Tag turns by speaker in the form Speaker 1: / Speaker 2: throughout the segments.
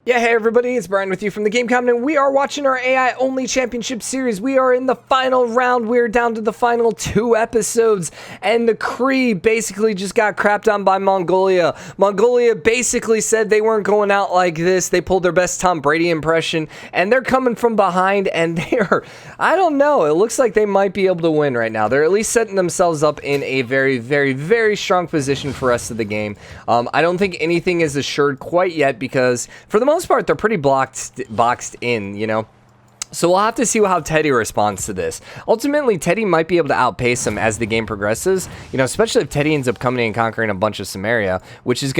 Speaker 1: Yeah, hey everybody, it's Brian with you from TheGameCommon, and we are watching our AI-only championship series. We are in the final round. We're down to the final 2 episodes, and the Cree basically just got crapped on by Mongolia. Mongolia basically said they weren't going out like this. They pulled their best Tom Brady impression, and they're coming from behind, and they're, I don't know, it looks like they might be able to win right now. They're at least setting themselves up in a very, very, very strong position for the rest of the game. I don't think anything is assured quite yet because, for the most part, they're pretty boxed in, you know. So we'll have to see how Teddy responds to this. Ultimately, Teddy might be able to outpace him as the game progresses, you know, especially if Teddy ends up coming in and conquering a bunch of Sumeria, which is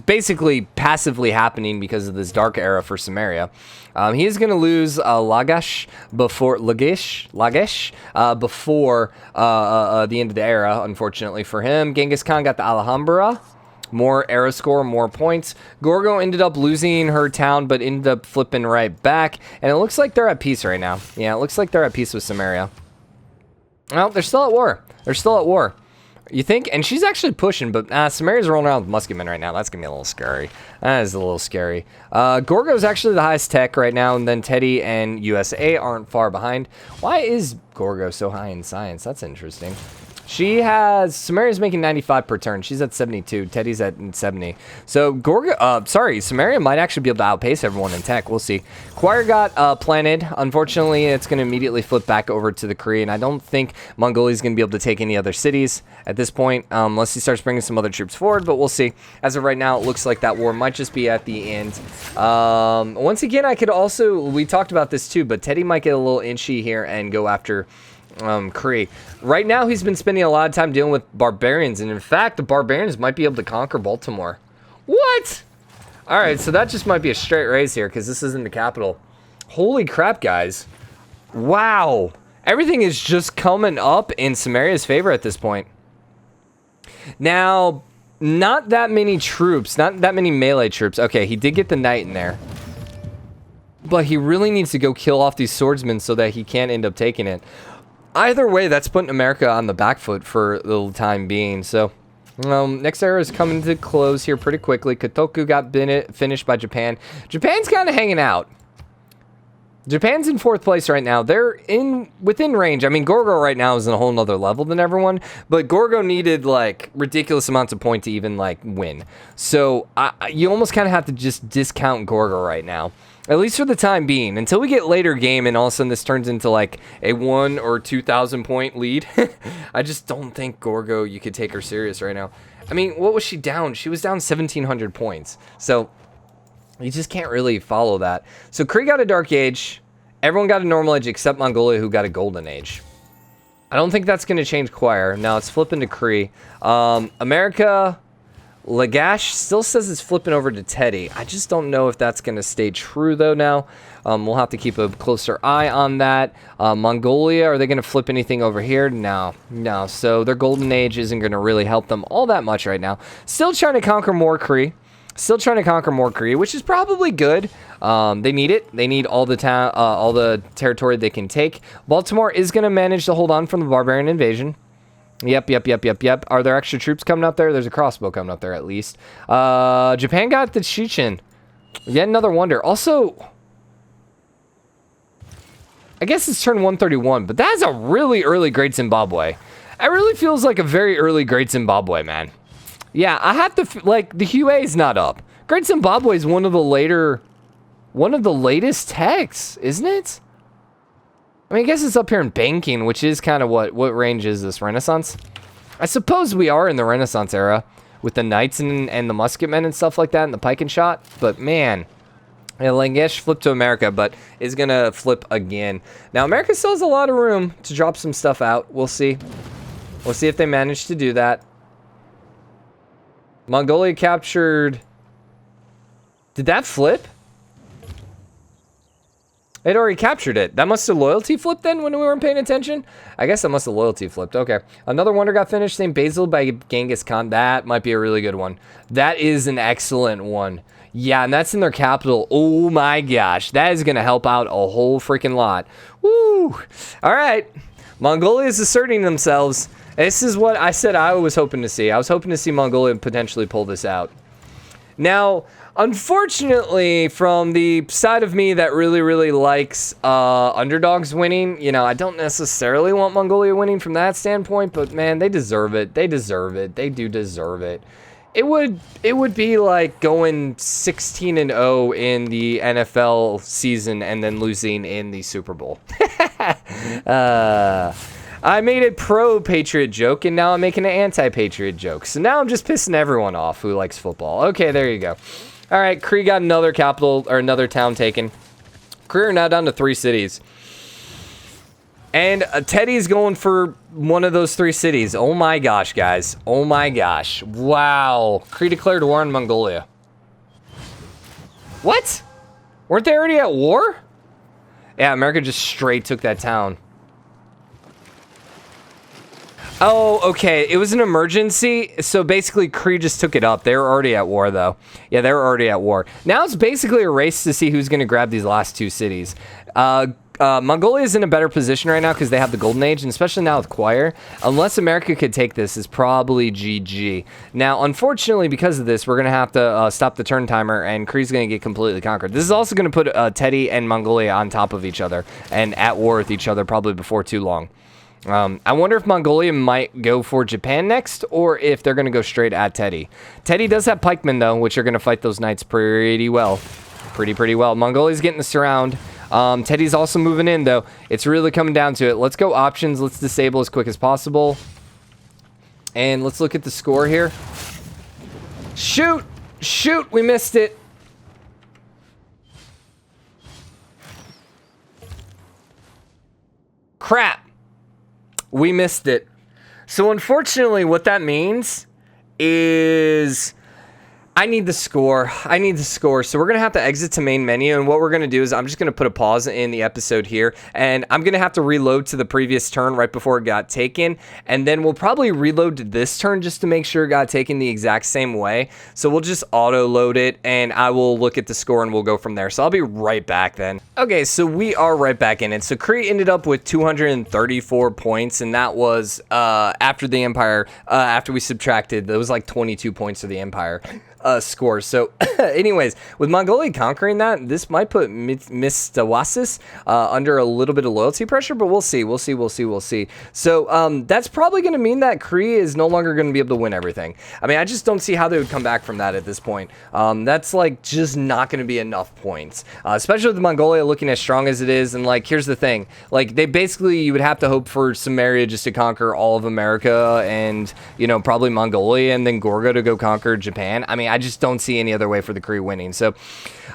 Speaker 1: basically passively happening because of this dark era for Sumeria. He is going to lose Lagesh before the end of the era, unfortunately for him. Genghis Khan got the Alhambra. More era score, more points. Gorgo ended up losing her town, but ended up flipping right back. And it looks like they're at peace right now. Yeah, it looks like they're at peace with Sumeria. Well, they're still at war. They're still at war. You think? And she's actually pushing, but Sumeria's rolling around with musketmen right now. That's going to be a little scary. That is a little scary. Gorgo's actually the highest tech right now, and then Teddy and USA aren't far behind. Why is Gorgo so high in science? That's interesting. Sumeria's making 95 per turn. She's at 72. Teddy's at 70. So Sumeria might actually be able to outpace everyone in tech. We'll see. Choir got planted. Unfortunately, it's going to immediately flip back over to the Cree, and I don't think Mongolia's going to be able to take any other cities at this point, unless he starts bringing some other troops forward, but we'll see. As of right now, it looks like that war might just be at the end. Once again, we talked about this too, but Teddy might get a little inchy here and go after Cree. Right now, he's been spending a lot of time dealing with barbarians, and in fact, the barbarians might be able to conquer Baltimore. What? All right, so that just might be a straight raise here because this isn't the capital. Holy crap, guys. Wow. Everything is just coming up in Sumeria's favor at this point. Now, not that many troops, not that many melee troops. Okay, he did get the knight in there. But he really needs to go kill off these swordsmen so that he can't end up taking it. Either way, that's putting America on the back foot for the time being. So, next era is coming to close here pretty quickly. Kotoku got finished by Japan. Japan's kind of hanging out. Japan's in 4th place right now. They're within range. I mean, Gorgo right now is in a whole nother level than everyone, but Gorgo needed like ridiculous amounts of points to even like win. So you almost kind of have to just discount Gorgo right now. At least for the time being, until we get later game and all of a sudden this turns into like a 1,000 or 2,000 point lead. I just don't think Gorgo, you could take her serious right now. I mean, what was she down? She was down 1,700 points. So you just can't really follow that. So Cree got a Dark Age. Everyone got a Normal Age except Mongolia, who got a Golden Age. I don't think that's going to change Choir. Now it's flipping to Cree. America... Lagash still says it's flipping over to Teddy. I just don't know if that's going to stay true, though, now. We'll have to keep a closer eye on that. Mongolia, are they going to flip anything over here? No. So their Golden Age isn't going to really help them all that much right now. Still trying to conquer more Cree. Which is probably good. They need it. They need all the territory they can take. Baltimore is going to manage to hold on from the barbarian invasion. Yep. Are there extra troops coming up there? There's a crossbow coming up there at least. Japan got the Chichen. Yet another wonder. Also, I guess it's turn 131, but that's a really early Great Zimbabwe. It really feels like a very early Great Zimbabwe, man. Yeah, I have to, like, the Hue is not up. Great Zimbabwe is one of the latest techs, isn't it? I mean, I guess it's up here in banking, which is kind of what range is this, Renaissance? I suppose we are in the Renaissance era with the knights and the musketmen and stuff like that and the pike and shot. But man, Langesh flipped to America, but is going to flip again. Now, America still has a lot of room to drop some stuff out. We'll see. We'll see if they manage to do that. Mongolia captured... Did that flip? It already captured it. That must have loyalty flipped then when we weren't paying attention? I guess that must have loyalty flipped. Okay. Another wonder got finished. St. Basil by Genghis Khan. That might be a really good one. That is an excellent one. Yeah, and that's in their capital. Oh my gosh. That is going to help out a whole freaking lot. Woo! All right. Mongolia is asserting themselves. This is what I said I was hoping to see. I was hoping to see Mongolia potentially pull this out. Now, Unfortunately, from the side of me that really, really likes underdogs winning, you know, I don't necessarily want Mongolia winning from that standpoint, but man, they deserve it. They deserve it. They do deserve it. It would be like going 16-0 in the NFL season and then losing in the Super Bowl. I made a pro-Patriot joke, and now I'm making an anti-Patriot joke. So now I'm just pissing everyone off who likes football. Okay, there you go. All right, Cree got another capital, or another town taken. Cree are now down to 3 cities. And Teddy's going for one of those 3 cities. Oh my gosh, guys. Oh my gosh. Wow. Cree declared war on Mongolia. What? Weren't they already at war? Yeah, America just straight took that town. Oh, okay. It was an emergency. So basically, Cree just took it up. They were already at war, though. Yeah, they were already at war. Now it's basically a race to see who's going to grab these last 2 cities. Mongolia is in a better position right now because they have the Golden Age, and especially now with Choir. Unless America could take this, is probably GG. Now, unfortunately, because of this, we're going to have to stop the turn timer, and Cree's going to get completely conquered. This is also going to put Teddy and Mongolia on top of each other and at war with each other probably before too long. I wonder if Mongolia might go for Japan next, or if they're going to go straight at Teddy. Teddy does have pikemen, though, which are going to fight those knights pretty well. Pretty well. Mongolia's getting the surround. Teddy's also moving in, though. It's really coming down to it. Let's go options. Let's disable as quick as possible. And let's look at the score here. Shoot! Shoot! We missed it. Crap. We missed it. So unfortunately, what that means is I need the score. I need the score. So we're going to have to exit to main menu. And what we're going to do is I'm just going to put a pause in the episode here. And I'm going to have to reload to the previous turn right before it got taken. And then we'll probably reload to this turn just to make sure it got taken the exact same way. So we'll just auto load it and I will look at the score and we'll go from there. So I'll be right back then. Okay, so we are right back in it. So Cree ended up with 234 points. And that was after the Empire, after we subtracted, there was like 22 points to the Empire. Score. So anyways, with Mongolia conquering that, this might put Mistawasis under a little bit of loyalty pressure, but we'll see. So that's probably going to mean that Cree is no longer going to be able to win everything. I mean, I just don't see how they would come back from that at this point. That's like just not going to be enough points, especially with Mongolia looking as strong as it is. And like, here's the thing, like they basically, you would have to hope for Sumeria just to conquer all of America and, you know, probably Mongolia and then Gorgo to go conquer Japan. I mean, I just don't see any other way for the Cree winning. So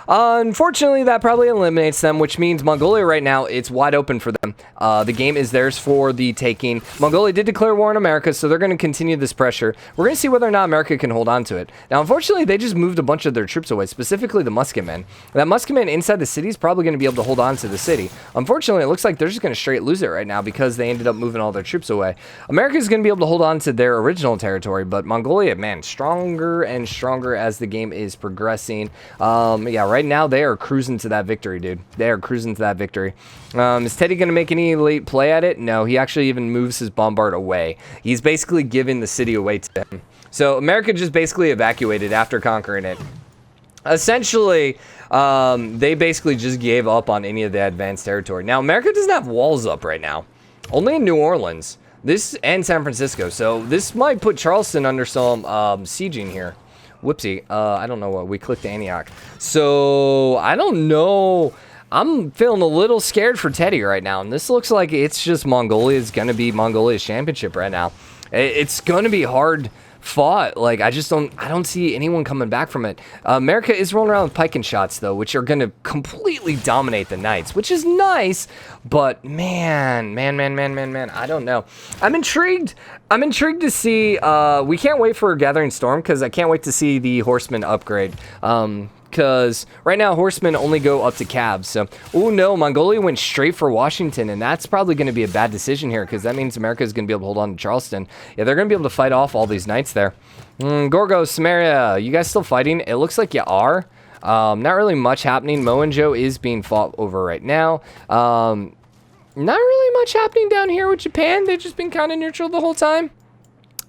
Speaker 1: unfortunately, that probably eliminates them, which means Mongolia right now, it's wide open for them. The game is theirs for the taking. Mongolia did declare war on America, so they're going to continue this pressure. We're going to see whether or not America can hold on to it. Now, unfortunately, they just moved a bunch of their troops away, specifically the musketmen. That musketmen inside the city is probably going to be able to hold on to the city. Unfortunately, it looks like they're just going to straight lose it right now because they ended up moving all their troops away. America is going to be able to hold on to their original territory, but Mongolia, man, stronger and stronger as the game is progressing. Yeah, right now they are cruising to that victory, dude. They are cruising to that victory. Is Teddy going to make any late play at it? No, he actually even moves his bombard away. He's basically giving the city away to him. So America just basically evacuated after conquering it. Essentially, they basically just gave up on any of the advanced territory. Now, America doesn't have walls up right now. Only in New Orleans. This and San Francisco. So this might put Charleston under some sieging here. Whoopsie. I don't know what. We clicked Antioch. So, I don't know. I'm feeling a little scared for Teddy right now. And this looks like it's just Mongolia's going to be Mongolia's championship right now. It's going to be hard fought. Like, I don't see anyone coming back from it. America is rolling around with pike and shots, though, which are going to completely dominate the knights, which is nice. But, man, I don't know. I'm intrigued. I'm intrigued to see, we can't wait for Gathering Storm, because I can't wait to see the Horsemen upgrade. Because right now, Horsemen only go up to Cavs. So, oh no, Mongolia went straight for Washington, and that's probably going to be a bad decision here, because that means America is going to be able to hold on to Charleston. Yeah, they're going to be able to fight off all these knights there. Gorgo, Sumeria, you guys still fighting? It looks like you are. Not really much happening. Mohenjo is being fought over right now. Not really much happening down here with Japan. They've just been kind of neutral the whole time.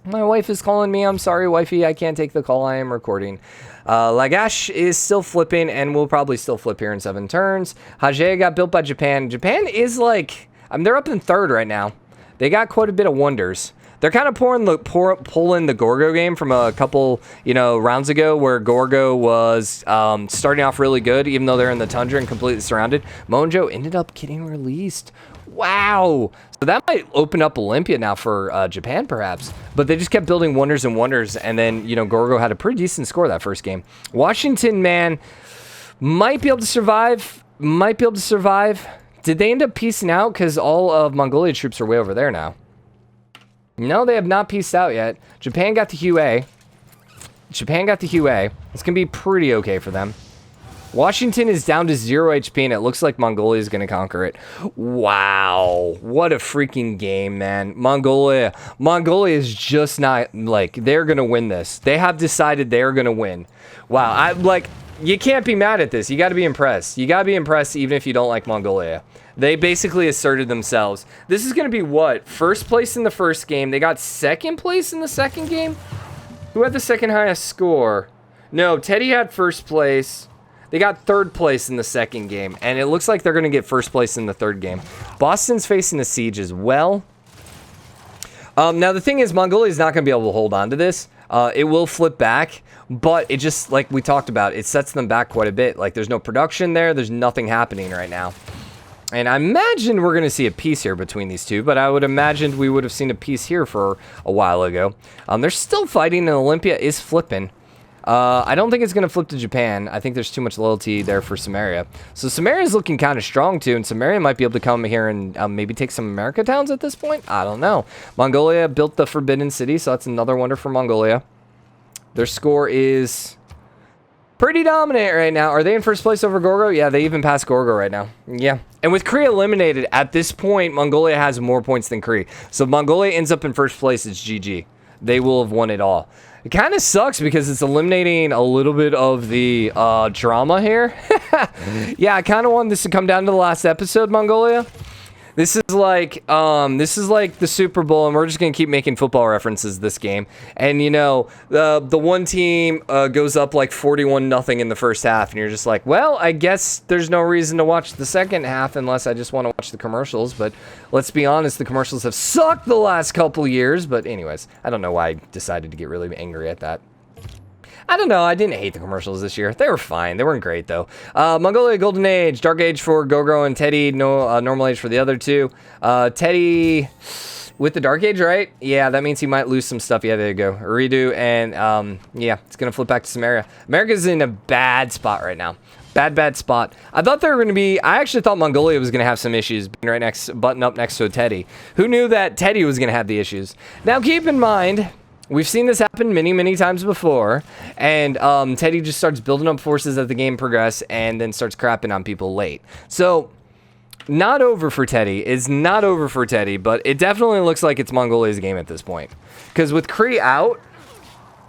Speaker 1: My wife is calling me. I'm sorry, wifey. I can't take the call. I am recording. Lagash is still flipping and will probably still flip here in 7 turns. Hajea got built by Japan. Japan is like, they're up in 3rd right now. They got quite a bit of wonders. They're kind of pulling the Gorgo game from a couple, rounds ago where Gorgo was starting off really good, even though they're in the tundra and completely surrounded. Monjo ended up getting released. Wow. So that might open up Olympia now for Japan, perhaps. But they just kept building wonders and wonders, and then, Gorgo had a pretty decent score that first game. Washington, man, might be able to survive. Did they end up piecing out? Because all of Mongolia troops are way over there now. No, they have not pieced out yet. Japan got the Hue. It's going to be pretty okay for them. Washington is down to 0 HP, and it looks like Mongolia is going to conquer it. Wow. What a freaking game, man. Mongolia is just not, they're going to win this. They have decided they're going to win. Wow. You can't be mad at this. You got to be impressed. You got to be impressed even if you don't like Mongolia. They basically asserted themselves. This is going to be what? First place in the first game. They got second place in the second game? Who had the second highest score? No, Teddy had first place. They got 3rd place in the second game. And it looks like they're going to get first place in the 3rd game. Boston's facing a siege as well. Now, the thing is, Mongolia is not going to be able to hold on to this. It will flip back. But it just, like we talked about, it sets them back quite a bit. There's no production there. There's nothing happening right now. And I imagine we're going to see a peace here between these two, but I would imagine we would have seen a peace here for a while ago. They're still fighting, and Olympia is flipping. I don't think it's going to flip to Japan. I think there's too much loyalty there for Sumeria. So Sumeria is looking kind of strong, too, and Sumeria might be able to come here and maybe take some America towns at this point. I don't know. Mongolia built the Forbidden City, so that's another wonder for Mongolia. Their score is pretty dominant right now. Are they in first place over Gorgo? Yeah, they even passed Gorgo right now. Yeah. And with Cree eliminated, at this point, Mongolia has more points than Cree. So if Mongolia ends up in first place, it's GG. They will have won it all. It kind of sucks because it's eliminating a little bit of the drama here. Yeah, I kind of want this to come down to the last episode, Mongolia. This is like the Super Bowl, and we're just gonna keep making football references this game. And the one team goes up like 41-0 in the first half, and you're just like, well, I guess there's no reason to watch the second half unless I just want to watch the commercials. But let's be honest, the commercials have sucked the last couple years. But anyways, I don't know why I decided to get really angry at that. I don't know. I didn't hate the commercials this year. They were fine. They weren't great, though. Mongolia Golden Age, Dark Age for Gorgo and Teddy, Normal Age for the other two. Teddy with the Dark Age, right? Yeah, that means he might lose some stuff. Yeah, there you go. Redo, and yeah, it's going to flip back to Sumeria. America's in a bad spot right now. Bad spot. I thought they were going to be... I actually thought Mongolia was going to have some issues being button up next to a Teddy. Who knew that Teddy was going to have the issues? Now, keep in mind... We've seen this happen many times before, and Teddy just starts building up forces as the game progresses and then starts crapping on people late. So, not over for Teddy. It's not over for Teddy, but it definitely looks like it's Mongolia's game at this point. Because with Cree out,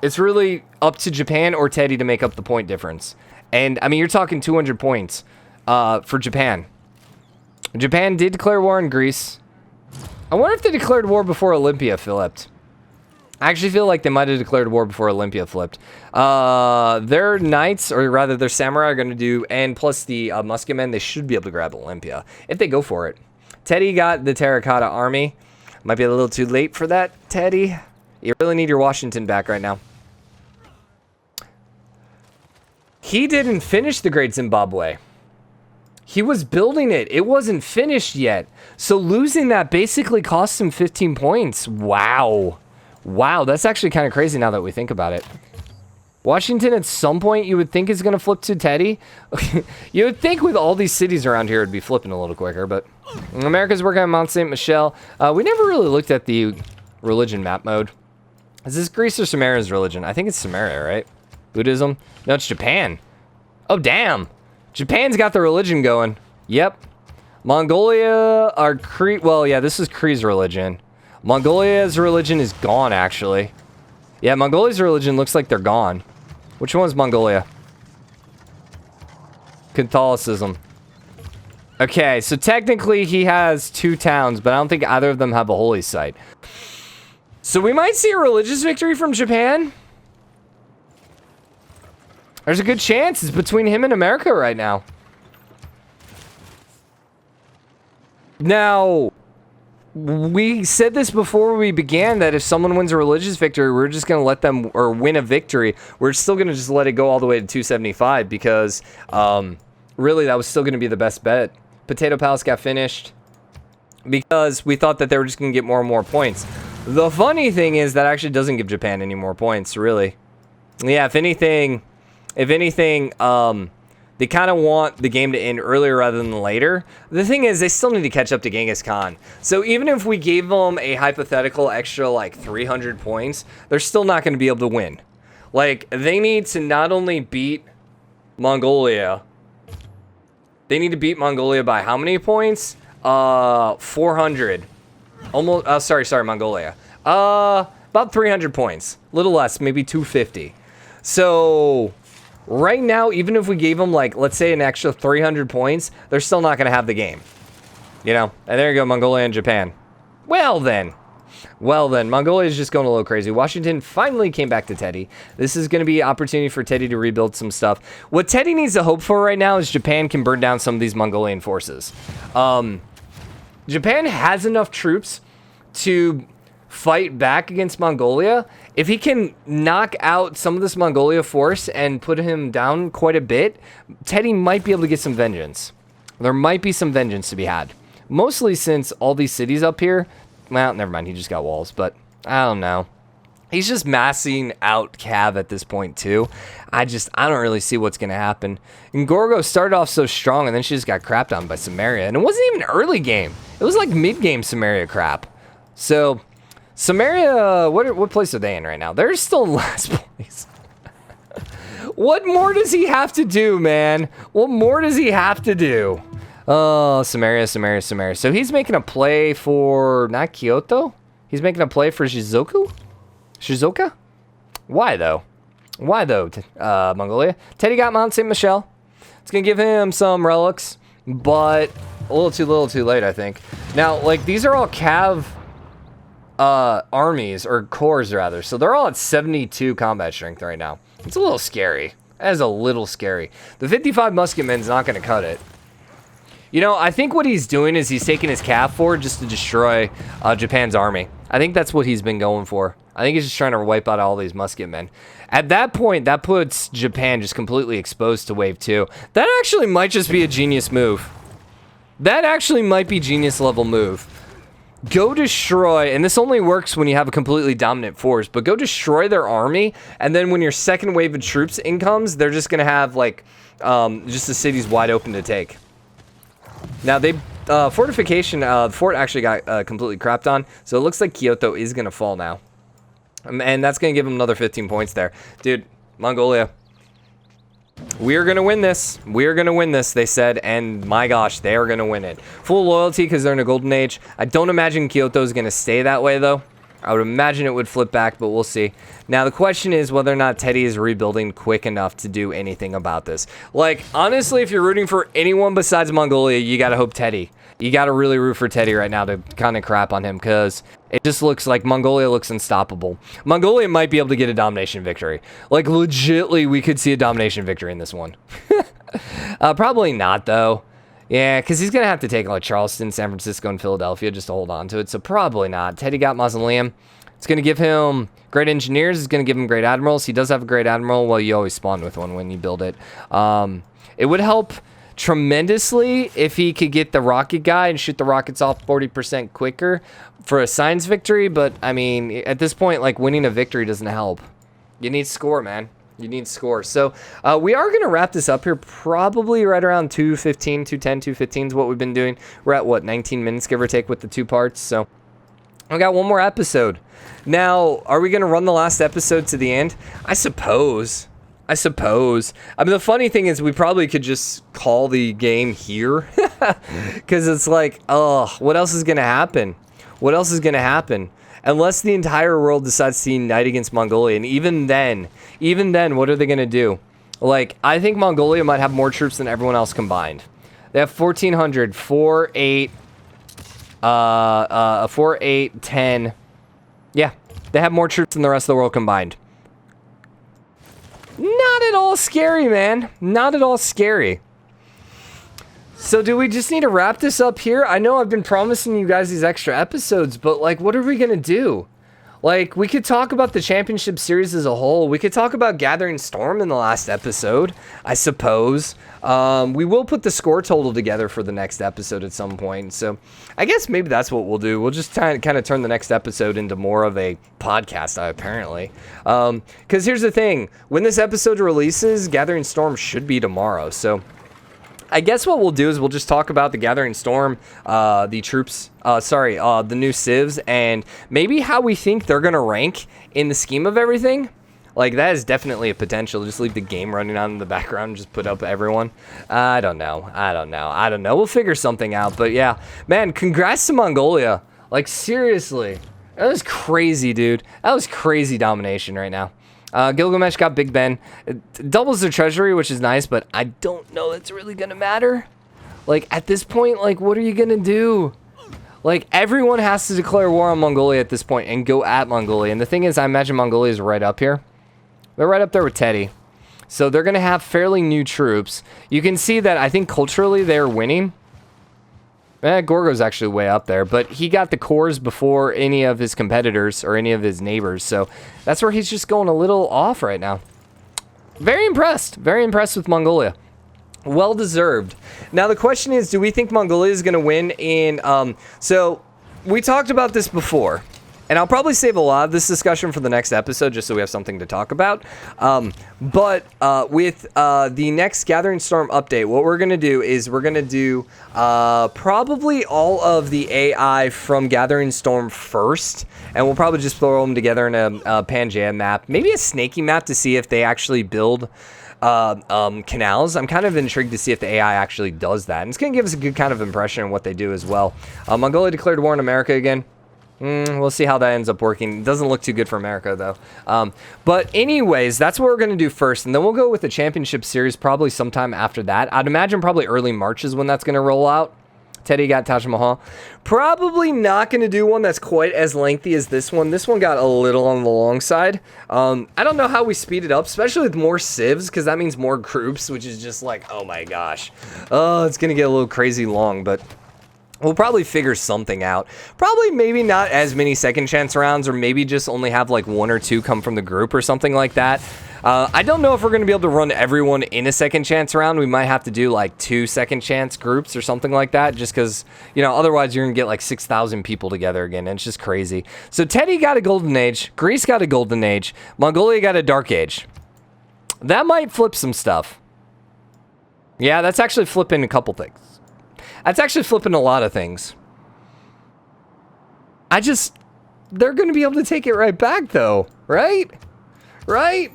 Speaker 1: it's really up to Japan or Teddy to make up the point difference. And, I mean, you're talking 200 points for Japan. Japan did declare war on Greece. I wonder if they declared war before Olympia flipped. I actually feel like they might have declared war before Olympia flipped. Their knights, or rather their samurai, are going to do, and plus the musketmen, they should be able to grab Olympia if they go for it. Teddy got the terracotta army. Might be a little too late for that, Teddy. You really need your Washington back right now. He didn't finish the Great Zimbabwe. He was building it. It wasn't finished yet. So losing that basically cost him 15 points. Wow. Wow, that's actually kind of crazy now that we think about it. Washington, at some point, you would think is going to flip to Teddy. You would think with all these cities around here, it'd be flipping a little quicker, but America's working on Mount St. Michel. We never really looked at the religion map mode. Is this Greece or Sumeria's religion? I think it's Sumeria, right? Buddhism? No, it's Japan. Oh, damn. Japan's got the religion going. Yep. Mongolia are Cree. Well, yeah, this is Cree's religion. Mongolia's religion is gone, actually. Yeah, Mongolia's religion looks like they're gone. Which one's Mongolia? Catholicism. Okay, so technically he has 2 towns, but I don't think either of them have a holy site. So we might see a religious victory from Japan. There's a good chance it's between him and America right now. Now, we said this before we began, that if someone wins a religious victory, we're just going to let them, or win a victory, we're still going to just let it go all the way to 275 because really that was still going to be the best bet. Potato Palace got finished because we thought that they were just going to get more and more points. The funny thing is that actually doesn't give Japan any more points, really. Yeah, if anything, they kind of want the game to end earlier rather than later. The thing is, they still need to catch up to Genghis Khan. So even if we gave them a hypothetical extra, like, 300 points, they're still not going to be able to win. Like, they need to not only beat Mongolia, they need to beat Mongolia by how many points? 400. Almost, sorry, Mongolia. About 300 points. A little less, maybe 250. So right now, even if we gave them, like, let's say an extra 300 points, they're still not going to have the game. You know? And there you go, Mongolia and Japan. Well then, Mongolia is just going a little crazy. Washington finally came back to Teddy. This is going to be an opportunity for Teddy to rebuild some stuff. What Teddy needs to hope for right now is Japan can burn down some of these Mongolian forces. Japan has enough troops to fight back against Mongolia. If he can knock out some of this Mongolia force and put him down quite a bit, Teddy might be able to get some vengeance. There might be some vengeance to be had. Mostly since all these cities up here, well, never mind, he just got walls, but I don't know. He's just massing out Cav at this point too. I don't really see what's going to happen. And Gorgo started off so strong and then she just got crapped on by Sumeria. And it wasn't even early game. It was like mid-game Sumeria crap. So Sumeria, what place are they in right now? They're still in last place. What more does he have to do, man? What more does he have to do? Oh, Sumeria. So he's making a play for, not Kyoto? He's making a play for Shizuoka? Why though, Mongolia? Teddy got Mount St. Michel. It's going to give him some relics, but a little too late, I think. Now, like, these are all Cav armies, or corps rather, so they're all at 72 combat strength right now. It's a little scary. That is a little scary. The 55 musketman's not going to cut it. You know, I think what he's doing is he's taking his Cav forward just to destroy Japan's army. I think that's what he's been going for. I think he's just trying to wipe out all these musketmen. At that point, that puts Japan just completely exposed to wave 2. That actually might just be a genius move. That actually might be genius level move. Go destroy, and this only works when you have a completely dominant force, but go destroy their army, and then when your second wave of troops incomes, they're just going to have, like, just the cities wide open to take. Now, they fortification, the fort actually got completely crapped on, so it looks like Kyoto is going to fall now. And that's going to give them another 15 points there. Dude, Mongolia, we're going to win this. We're going to win this, they said, and my gosh, they are going to win it. Full loyalty because they're in a golden age. I don't imagine Kyoto is going to stay that way, though. I would imagine it would flip back, but we'll see. Now, the question is whether or not Teddy is rebuilding quick enough to do anything about this. Like, honestly, if you're rooting for anyone besides Mongolia, you got to hope Teddy. You got to really root for Teddy right now to kind of crap on him because it just looks like Mongolia looks unstoppable. Mongolia might be able to get a domination victory. Like, legitly, we could see a domination victory in this one. Probably not, though. Yeah, because he's going to have to take, like, Charleston, San Francisco, and Philadelphia just to hold on to it, so probably not. Teddy got Mausoleum. It's going to give him great engineers. It's going to give him great admirals. He does have a great admiral. Well, you always spawn with one when you build it. It would help tremendously if he could get the rocket guy and shoot the rockets off 40% quicker for a science victory, but, I mean, at this point, like, winning a victory doesn't help. You need score, man. You need score. So we are going to wrap this up here probably right around 2:15, 2:10, 2:15 is what we've been doing. We're at, what, 19 minutes, give or take, with the 2 parts. So I got one more episode. Now, are we going to run the last episode to the end? I suppose. I mean, the funny thing is we probably could just call the game here because it's like, oh, what else is going to happen? What else is going to happen? Unless the entire world decides to unite against Mongolia. And even then, what are they going to do? Like, I think Mongolia might have more troops than everyone else combined. They have 1,400, 4, 8, 10. Yeah, They have more troops than the rest of the world combined. Not at all scary, man. Not at all scary. So do we just need to wrap this up here? I know I've been promising you guys these extra episodes, but like, what are we gonna do? Like, we could talk about the championship series as a whole. We could talk about Gathering Storm in the last episode, I suppose. We will put the score total together for the next episode at some point. So I guess maybe that's what we'll do. We'll just kind of turn the next episode into more of a podcast, apparently. Because here's the thing. When this episode releases, Gathering Storm should be tomorrow. So I guess what we'll do is we'll just talk about the Gathering Storm, the troops, the new CIVS, and maybe how we think they're going to rank in the scheme of everything. Like, that is definitely a potential. Just leave the game running on in the background and just put up everyone. I don't know. We'll figure something out. But yeah, man, congrats to Mongolia. Like, seriously. That was crazy, dude. That was crazy domination right now. Gilgamesh got Big Ben. It doubles their treasury, which is nice, but I don't know that's really going to matter. Like, at this point, like, what are you going to do? Like, everyone has to declare war on Mongolia at this point and go at Mongolia. And the thing is, I imagine Mongolia is right up here. They're right up there with Teddy. So they're going to have fairly new troops. You can see that I think culturally they're winning. Gorgo's actually way up there, but he got the cores before any of his competitors or any of his neighbors, so that's where he's just going a little off right now. Very impressed with Mongolia. Well deserved. Now the question is, do we think Mongolia is going to win in, so we talked about this before, and I'll probably save a lot of this discussion for the next episode just so we have something to talk about. But with the next Gathering Storm update, what we're going to do is we're going to do probably all of the AI from Gathering Storm first. And we'll probably just throw them together in a Pangea map. Maybe a snaky map to see if they actually build canals. I'm kind of intrigued to see if the AI actually does that. And it's going to give us a good kind of impression of what they do as well. Mongolia declared war on America again. We'll see how that ends up working. It doesn't look too good for America, though. But anyways, that's what we're going to do first. And then we'll go with the championship series probably sometime after that. I'd imagine probably early March is when that's going to roll out. Teddy got Taj Mahal. Probably not going to do one that's quite as lengthy as this one. This one got a little on the long side. I don't know how we speed it up, especially with more CIVs, because that means more groups, which is just like, oh my gosh. Oh, it's going to get a little crazy long, but we'll probably figure something out. Probably maybe not as many second chance rounds, or maybe just only have like 1 or 2 come from the group or something like that. I don't know if we're going to be able to run everyone in a second chance round. We might have to do like 2 second chance groups or something like that, just because, you know, otherwise you're going to get like 6,000 people together again, and it's just crazy. So Teddy got a golden age, Greece got a golden age, Mongolia got a dark age. That might flip some stuff. Yeah, that's actually flipping a couple things. That's actually flipping a lot of things. They're going to be able to take it right back though, right? Right?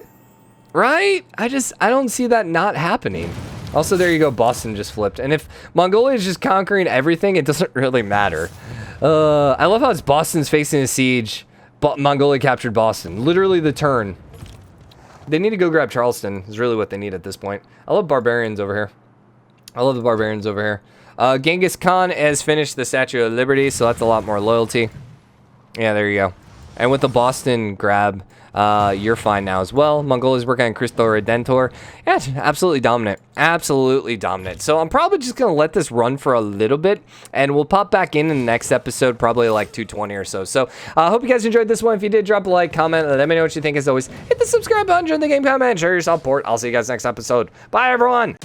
Speaker 1: I don't see that not happening. Also, there you go, Boston just flipped. And if Mongolia is just conquering everything, it doesn't really matter. I love how it's Boston's facing a siege. Mongolia captured Boston. Literally the turn. They need to go grab Charleston is really what they need at this point. I love barbarians over here. I love the barbarians over here. Genghis Khan has finished the Statue of Liberty, so that's a lot more loyalty. Yeah, there you go. And with the Boston grab, you're fine now as well. Mongolia's working on Cristo Redentor. Yeah, it's absolutely dominant. Absolutely dominant. So I'm probably just going to let this run for a little bit, and we'll pop back in the next episode, probably like 220 or so. So I hope you guys enjoyed this one. If you did, drop a like, comment, let me know what you think. As always, hit the subscribe button, join the game comment, share your support. I'll see you guys next episode. Bye, everyone.